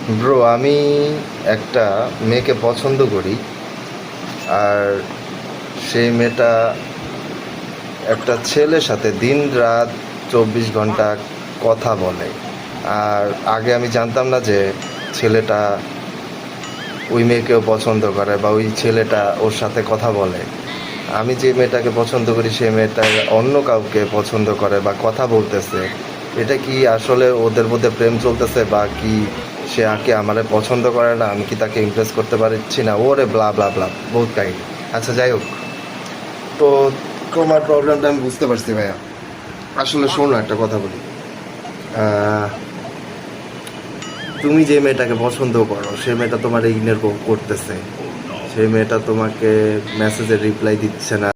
Bro, আমি একটা মেয়েকে পছন্দ করি। আর সেই মেয়েটা একটা ছেলের সাথে দিন রাত 24 ঘন্টা কথা বলে। আর আগে আমি জানতাম না যে ছেলেটা ওই মেয়েকেও পছন্দ করে বা ওই ছেলেটা ওর সাথে কথা বলে। আমি যে মেয়েটাকে পছন্দ করি সেই মেয়েটা অন্য কাউকে পছন্দ করে বা কথা বলতেছে। এটা কি আসলে ওদের মধ্যে প্রেম চলতেছে, বা কি সে আগে আমারে পছন্দ করে না, আমি কি তাকে ইমপ্রেস করতে পারছি না? ওরে ব্লা ব্লা ব্লা, বহুত কাহিনী। আচ্ছা, যাই হোক। তো তোমার প্রবলেমটা আমি বুঝতে পারছি ভাইয়া। আসলে শোনো, একটা কথা বলি। আহ, তুমি যে মেয়েটাকে পছন্দ করো সেই মেয়েটা তোমার ইগনোর করতেছে। সেই মেয়েটা তোমাকে মেসেজের রিপ্লাই দিচ্ছে না।